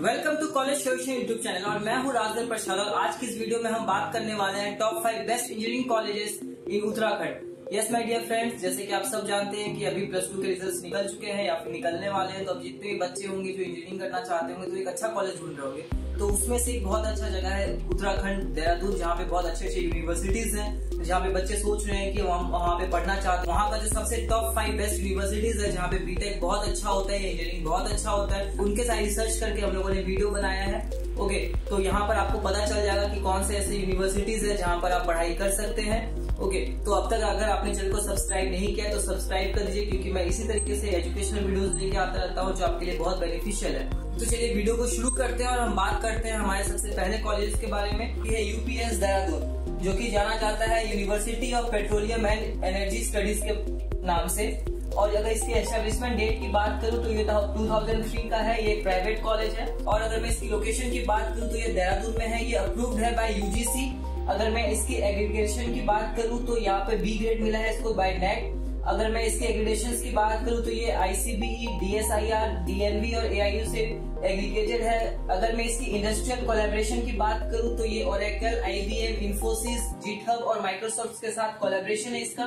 Welcome to college solution YouTube channel और मैं हूं राजदर प्रसाद। और आज की इस वीडियो में हम बात करने वाले हैं top 5 best engineering colleges in Uttarakhand. Yes my dear friends, जैसे कि आप सब जानते हैं कि अभी +2 के रिजल्ट्स निकल चुके हैं या फिर निकलने वाले हैं। तो अब जितने भी बच्चे होंगे जो इंजीनियरिंग करना चाहते होंगे तो एक अच्छा कॉलेज ढूंढ रहे होंगे। तो उसमें से एक बहुत अच्छा जगह है उत्तराखंड देहरादून, जहाँ पे बहुत अच्छे अच्छे यूनिवर्सिटीज हैं, जहाँ पे बच्चे सोच रहे हैं कि वहाँ पे पढ़ना चाहते हैं। वहाँ का जो सबसे टॉप 5 बेस्ट यूनिवर्सिटीज है जहाँ पे बीटेक बहुत अच्छा होता है, इंजीनियरिंग बहुत अच्छा होता है, उनके साथ रिसर्च करके हम लोगों ने वीडियो बनाया है। ओके, तो यहाँ पर आपको पता चल जाएगा कि कौन से ऐसे यूनिवर्सिटीज है जहाँ पर आप पढ़ाई कर सकते हैं। ओके, तो अब तक अगर आपने चैनल को सब्सक्राइब नहीं किया तो सब्सक्राइब कर दीजिए, क्योंकि मैं इसी तरीके से एजुकेशनल वीडियोस लेके आता रहता हूँ जो आपके लिए बहुत बेनिफिशियल है। तो चलिए वीडियो को शुरू करते हैं और हम बात करते हैं हमारे सबसे पहले कॉलेज के बारे में। ये यूपीएस देहरादून, जो कि जाना जाता है university of petroleum and energy studies के नाम से। और अगर इसकी एस्टेब्लिशमेंट डेट की बात करूं तो ये 2003 का है। ये प्राइवेट कॉलेज है। और अगर मैं इसकी लोकेशन की बात करूं तो ये देहरादून में है। ये अप्रूव्ड है बाय यूजीसी। अगर मैं इसकी एग्रीगेशन की बात करूं तो यहाँ पे बी ग्रेड मिला है इसको बाय नेट। अगर मैं इसके एग्रीगेशन की बात करूं तो ये आईसीबीई, डीएसआईआर, डीएनवी और एआईयू से एग्रीगेटेड है। अगर मैं इसकी इंडस्ट्रियल कोलैबोरेशन की बात करूं तो ये ओरेकल, आईबीएम, इन्फोसिस, जीटहब और माइक्रोसॉफ्ट के साथ कोलैबोरेशन है इसका।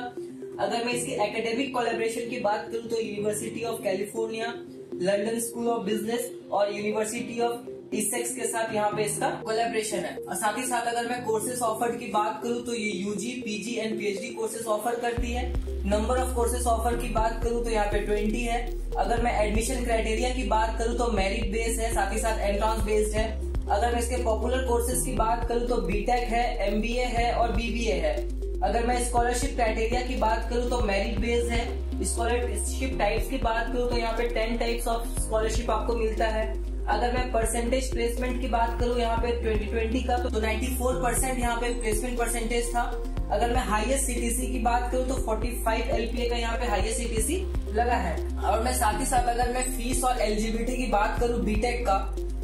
अगर मैं इसकी एकेडमिक कोलैबोरेशन की बात करूं तो university of California, London school of business और यूनिवर्सिटी ऑफ इसेक्स के साथ यहाँ पे इसका कोलैबोरेशन है। और साथ ही साथ अगर मैं कोर्सेज ऑफर्ड की बात करूं तो ये UG, PG and PhD courses offer करती है। नंबर ऑफ कोर्सेज ऑफर की बात करूं तो यहाँ पे 20 है। अगर मैं एडमिशन क्राइटेरिया की बात करूं तो मेरिट बेस्ड है, साथ ही साथ एंट्रांस बेस्ड है। अगर मैं इसके पॉपुलर कोर्सेज की बात करूं तो बीटेक है, एमबीए है और बीबीए है। अगर मैं स्कॉलरशिप क्राइटेरिया की बात करूं तो मेरिट बेस्ड है। स्कॉलरशिप टाइप्स की बात करूं तो यहाँ पे 10 टाइप्स ऑफ स्कॉलरशिप आपको मिलता है। अगर मैं परसेंटेज प्लेसमेंट की बात करूं यहाँ पे 2020 का तो 94% यहाँ पे प्लेसमेंट परसेंटेज था। अगर मैं हाईएस्ट सीटीसी की बात करूं तो 45 एलपीए का यहाँ पे हाईएस्ट सीटीसी लगा है। और मैं साथ ही साथ अगर मैं फीस और एलिजिबिलिटी की बात करूं बीटेक का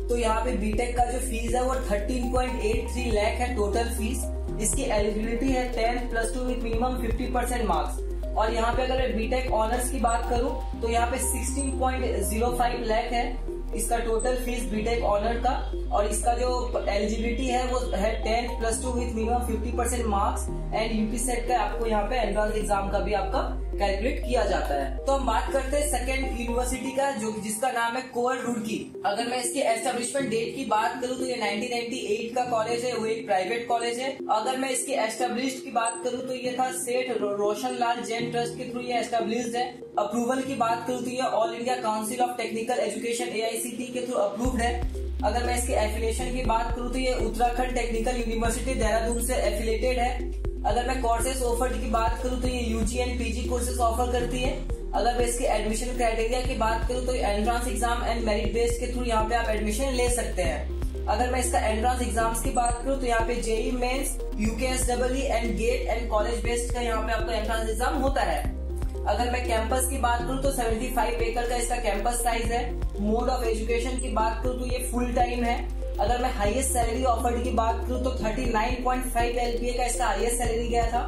तो यहाँ पे बीटेक का जो फीस है वो 13.83 लाख है टोटल फीस। इसकी एलिजिबिलिटी है 10 +2 विद मिनिमम 50% मार्क्स। और यहाँ पे अगर मैं बीटेक ऑनर्स की बात करूं तो यहाँ पे 16.05 लाख है इसका टोटल फीस बीटेक ऑनर का। और इसका जो एलिजिबिलिटी है वो है 10 +2 with minimum 50% marks and UP set का आपको यहाँ पे एंट्रेंस एग्जाम का भी आपका कैलकुलेट किया जाता है। तो हम बात करते हैं सेकेंड यूनिवर्सिटी का, जो जिसका नाम है कोअल रुड़की। अगर मैं इसके एस्टेब्लिशमेंट डेट की बात करूं तो ये 1998 का कॉलेज है, वो एक प्राइवेट कॉलेज है। अगर मैं इसके एस्टेब्लिश्ड की बात करूं तो ये था सेठ रोशन लाल जैन ट्रस्ट के थ्रू ये एस्टेब्लिश्ड है। अप्रूवल की बात करूं तो ये all India council of technical education AICTE के थ्रू अप्रूव्ड है। अगर मैं इसके एफिलिएशन की बात करूं तो ये उत्तराखंड टेक्निकल यूनिवर्सिटी देहरादून से एफिलेटेड है। अगर मैं कोर्सेज ऑफर्ड की बात करूं तो ये UG and PG courses offer करती है। अगर मैं इसके एडमिशन क्राइटेरिया की बात करूं तो entrance exam and merit based के थ्रू यहाँ पे आप एडमिशन ले सकते हैं। अगर मैं इसका एंट्रेंस एग्जाम्स की बात करूं तो यहाँ पे JEE Mains, UKSW and GATE and college based का यहाँ पे आपका एंट्रेंस एग्जाम होता है। अगर मैं कैंपस की बात करूं तो 75 एकड़ का इसका कैंपस साइज है। मोड ऑफ एजुकेशन की बात करूं तो ये फुल टाइम है। अगर मैं हाईएस्ट सैलरी ऑफर्ड की बात करूं तो 39.5 एलपीए का इसका हाईएस्ट सैलरी गया था।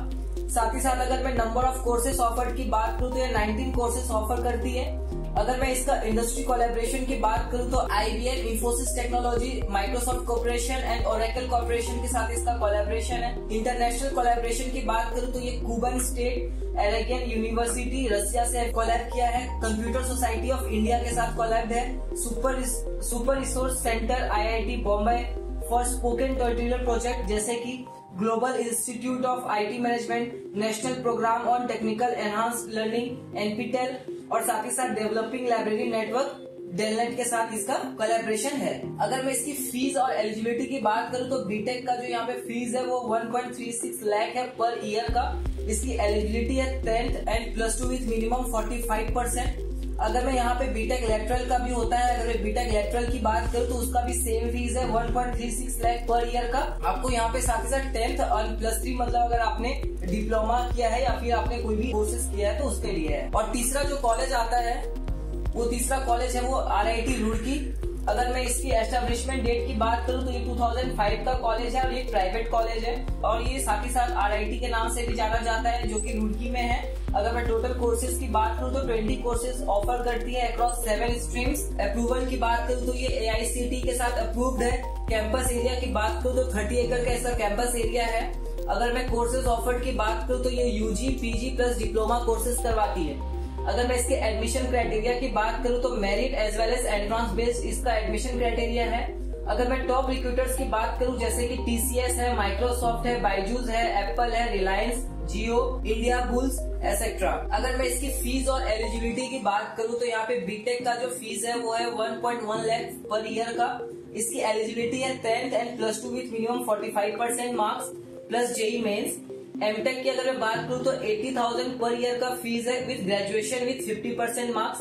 साथ ही साथ अगर मैं नंबर ऑफ कोर्सेज ऑफर्ड की बात करूं तो ये 19 कोर्सेज ऑफर करती है। अगर मैं इसका इंडस्ट्री कोलैबोरेशन की बात करूं तो IBM, Infosys technology, Microsoft corporation and Oracle corporation के साथ इसका कोलैबोरेशन है। इंटरनेशनल कोलैबोरेशन की बात करूं तो ये कुबन स्टेट एरेगियन यूनिवर्सिटी रसिया से कोलैब किया है। कंप्यूटर सोसाइटी ऑफ इंडिया के साथ कोलैब है। Super resource centre IIT Bombay for spoken tutorial project, जैसे कि global institute of IT management, national programme on technical enhanced learning NPTEL और साथ ही साथ डेवलपिंग लाइब्रेरी नेटवर्क डेलनेट के साथ इसका कोलैबोरेशन है। अगर मैं इसकी फीस और एलिजिबिलिटी की बात करूं तो बीटेक का जो यहाँ पे फीस है वो 1.36 लाख है पर ईयर का। इसकी एलिजिबिलिटी है 10th एंड +2 विद मिनिमम 45%। अगर मैं यहाँ पे बीटेक लेटरल का भी होता है, अगर मैं बीटेक लेटरल की बात करूँ तो उसका भी सेम फीस है 1.36 लाख पर ईयर का। आपको यहाँ पे साथ ही साथ 10th और +3 मतलब अगर आपने डिप्लोमा किया है या फिर आपने कोई भी कोर्सेज किया है तो उसके लिए है। और तीसरा जो कॉलेज आता है वो तीसरा कॉलेज है वो RIT रुड़की। अगर मैं इसकी एस्टेब्लिशमेंट डेट की बात करूं तो ये 2005 का कॉलेज है और ये प्राइवेट कॉलेज है। और ये साथ ही साथ RIT के नाम से भी जाना जाता है, जो कि रुड़की में है। अगर मैं टोटल कोर्सेज की बात करूँ तो 20 कोर्सेज ऑफर करती है अक्रॉस 7 स्ट्रीम्स। अप्रूवल की बात करूँ तो ये AICTE के साथ अप्रूव्ड है। कैंपस एरिया की बात करूँ तो 30 एकड़ का इसका कैंपस एरिया है। अगर मैं कोर्सेज ऑफर्ड की बात करूँ तो ये UG, PG plus diploma courses करवाती है। अगर मैं इसके एडमिशन क्राइटेरिया की बात करूँ तो merit as well as entrance based इसका एडमिशन क्राइटेरिया है। अगर मैं टॉप रिक्रूटर्स की बात करूँ जैसे कि TCS है, माइक्रोसॉफ्ट है, बायजूस है, एप्पल है, रिलायंस, जियो, इंडिया बुल्स एसेट्रा। अगर मैं इसकी फीस और एलिजिबिलिटी की बात करूँ तो यहाँ पे बीटेक का जो फीस है वो है 1.1 लाख पर ईयर का। इसकी एलिजिबिलिटी है 10th and +2 with minimum 45% marks plus JEE mains. MTech की अगर मैं बात करूँ तो 80,000 पर ईयर का फीस है विथ ग्रेजुएशन विथ 50% मार्क्स।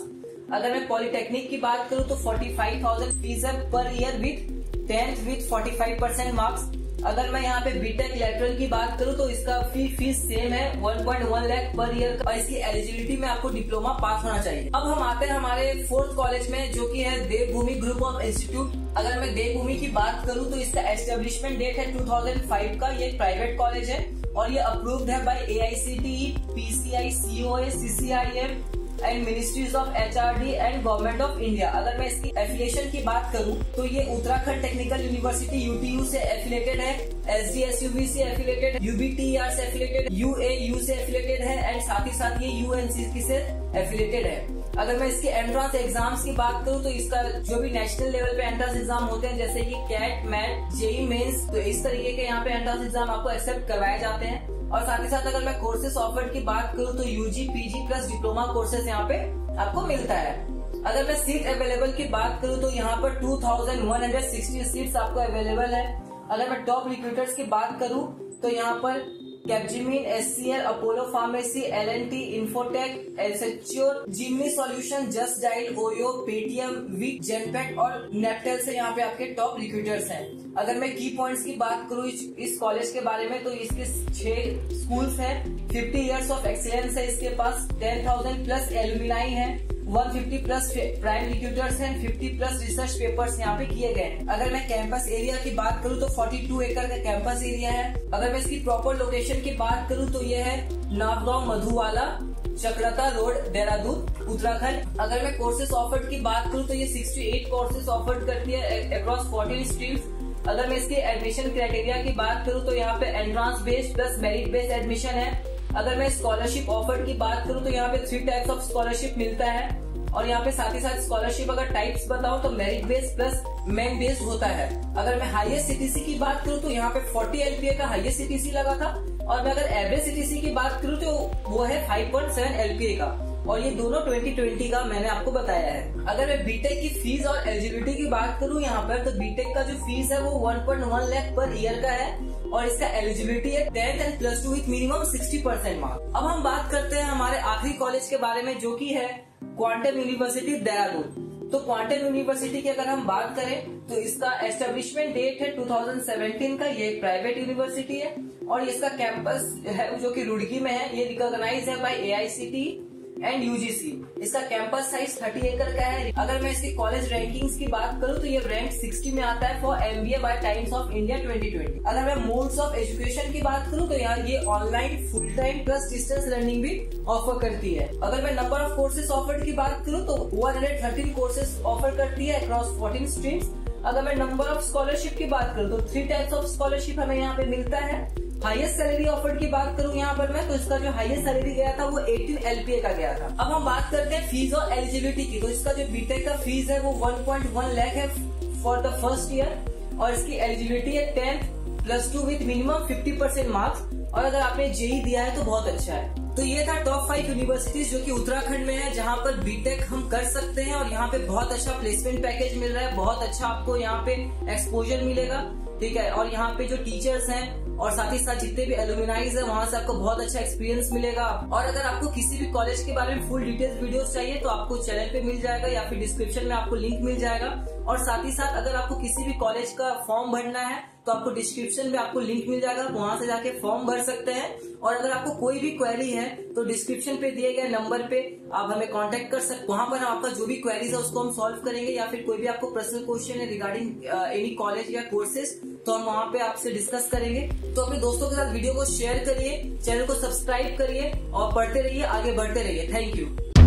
अगर मैं पॉलिटेक्निक की बात करूँ तो 45,000 फीस है per year with 10th with 45% marks. अगर मैं यहाँ पे बीटेक लेटरल की बात करूँ तो इसका फीस सेम है 1.1 लाख पर ईयर का, और इसकी एलिजिबिलिटी में आपको डिप्लोमा पास होना चाहिए। अब हम आते हैं हमारे 4th कॉलेज में जो कि है देवभूमि ग्रुप ऑफ इंस्टीट्यूट। अगर मैं देवभूमि की बात करूँ तो इसका एस्टेब्लिशमेंट डेट है 2005 का। ये प्राइवेट कॉलेज है और ये अप्रूव्ड है by AICTE, PCI, COA, CCIM and ministries of HRD and government of India. अगर मैं इसकी एफिलिएशन की बात करूं तो ये उत्तराखंड टेक्निकल यूनिवर्सिटी UTU से एफिलेटेड है, SDSUB से एफिलेटेड है, UBTR से एफिलेटेड, UAU से एफिलेटेड है एंड साथ ही साथ ये UNCC से एफिलेटेड है। अगर मैं इसके एंट्रेंस एग्जाम्स की बात करूं तो इसका जो भी नेशनल लेवल पे एंट्रेंस एग्जाम होते हैं जैसे कि कैट, मैट, JEE मेंस, तो इस तरीके के यहाँ पे एंट्रेंस एग्जाम आपको एक्सेप्ट करवाए जाते हैं। और साथ ही साथ अगर मैं कोर्सेज ऑफर्ड की बात करूँ तो UG, PG plus diploma courses यहाँ पे आपको मिलता है। अगर मैं सीट अवेलेबल की बात करूँ तो यहाँ पर 2160 सीट्स आपको अवेलेबल है। अगर मैं टॉप रिक्रूटर्स की बात करूँ तो यहाँ पर Capgemini, SCL, Apollo pharmacy, L&T, Infotech, एल्सेच्योर, जिमनी solution, Just Dial, Oyo, Paytm, विक, जेनपेट और नेपटेल से यहाँ पे आपके टॉप रिक्रूटर्स हैं। अगर मैं की पॉइंट्स की बात करूँ इस कॉलेज के बारे में तो इसके 6 स्कूल्स हैं, 50 इयर्स ऑफ एक्सीलेंस है इसके पास, 10,000 प्लस एलुमिनाई है, 150 प्लस प्राइम रिक्रूटर्स हैं, 50 प्लस रिसर्च पेपर्स यहाँ पे किए गए हैं। अगर मैं कैंपस एरिया की बात करूँ तो 42 एकड़ का कैंपस एरिया है। अगर मैं इसकी प्रॉपर लोकेशन की बात करूँ तो ये है नावगांव मधुवाला, चक्रता रोड, देहरादून, उत्तराखंड। अगर मैं कोर्सेज ऑफर्ड की बात करूँ तो ये 68 कोर्सेज ऑफर्ड करती है अक्रॉस 14 स्ट्रीम्स। अगर मैं इसके एडमिशन क्राइटेरिया की बात करूँ तो यहाँ पे entrance based plus merit based admission है। अगर मैं स्कॉलरशिप ऑफर्ड की बात करूँ तो यहाँ पे 3 टाइप्स ऑफ स्कॉलरशिप मिलता है और यहाँ पे साथ ही साथ स्कॉलरशिप अगर टाइप्स बताऊं तो merit based plus main based होता है। अगर मैं हाईएस्ट CTC की बात करूँ तो यहाँ पे 40 LPA का हाईएस्ट CTC लगा था और मैं अगर एवरेज CTC की बात करूँ तो वो है 5.7 LPA का, और ये दोनों 2020 का मैंने आपको बताया है। अगर मैं बीटेक की फीस और एलिजिबिलिटी की बात करूँ यहाँ पर तो बीटेक का जो फीस है वो 1.1 लाख पर ईयर का है और इसका एलिजिबिलिटी है 10th and +2 with minimum 60% marks. अब हम बात करते हैं हमारे आखिरी कॉलेज के बारे में जो कि है क्वांटम यूनिवर्सिटी देहरादून। तो क्वांटम यूनिवर्सिटी की अगर हम बात करें तो इसका एस्टेब्लिशमेंट डेट है 2017 का। ये एक प्राइवेट यूनिवर्सिटी है और इसका कैंपस है जो कि रुड़की में है। ये रिकॉग्नाइज है बाय AICTE एंड UGC। इसका कैंपस साइज 30 एकड़ का है। अगर मैं इसकी कॉलेज रैंकिंग्स की बात करूं तो ये रैंक 60 में आता है for MBA by Times of India 2020। अगर मैं मोड्स ऑफ एजुकेशन की बात करूं तो यार ये online, full time plus distance learning भी ऑफर करती है। अगर मैं नंबर ऑफ कोर्सेज ऑफर्ड की बात करूं तो 113 कोर्सेज ऑफर करती है अक्रॉस 14 स्ट्रीम्स। अगर मैं नंबर ऑफ स्कॉलरशिप की बात करूं तो 3 टाइप्स ऑफ स्कॉलरशिप हमें यहाँ पे मिलता है। हाईएस्ट सैलरी ऑफर्ड की बात करूं यहाँ पर मैं तो इसका जो हाईएस्ट सैलरी गया था वो 18 LPA का गया था। अब हम बात करते हैं फीस और एलिजिबिलिटी की। तो इसका जो बीटेक का फीस है वो 1.1 लाख है फॉर द फर्स्ट ईयर और इसकी एलिजिबिलिटी है 10th +2 विथ मिनिमम 50% मार्क्स और अगर आपने JEE दिया है तो बहुत अच्छा है। तो ये था टॉप 5 यूनिवर्सिटीज जो कि उत्तराखंड में है जहाँ पर बीटेक हम कर सकते हैं और यहाँ पे बहुत अच्छा प्लेसमेंट पैकेज मिल रहा है, बहुत अच्छा आपको यहाँ पे एक्सपोजर मिलेगा, ठीक है। और यहाँ पे जो टीचर्स हैं और साथ ही साथ जितने भी एलुमिनाइज है वहाँ से आपको बहुत अच्छा एक्सपीरियंस मिलेगा। और अगर आपको किसी भी कॉलेज के बारे में फुल डिटेल्स वीडियोस चाहिए तो आपको चैनल पे मिल जाएगा या फिर डिस्क्रिप्शन में आपको लिंक मिल जाएगा। और साथ ही साथ अगर आपको किसी भी कॉलेज का फॉर्म भरना है तो तो आपको डिस्क्रिप्शन में आपको लिंक मिल जाएगा, वहां से जाके फॉर्म भर सकते हैं। और अगर आपको कोई भी क्वेरी है तो डिस्क्रिप्शन पे दिए गए नंबर पे आप हमें कांटेक्ट कर सकते, वहां पर आपका जो भी क्वेरीज है उसको हम सॉल्व करेंगे, या फिर कोई भी आपको पर्सनल क्वेश्चन है रिगार्डिंग एनी कॉलेज या कोर्सेज तो हम वहां पे आपसे डिस्कस करेंगे। तो अपने दोस्तों के साथ वीडियो को शेयर करिए, चैनल को सब्सक्राइब करिए और पढ़ते रहिए, आगे बढ़ते रहिए। Thank you.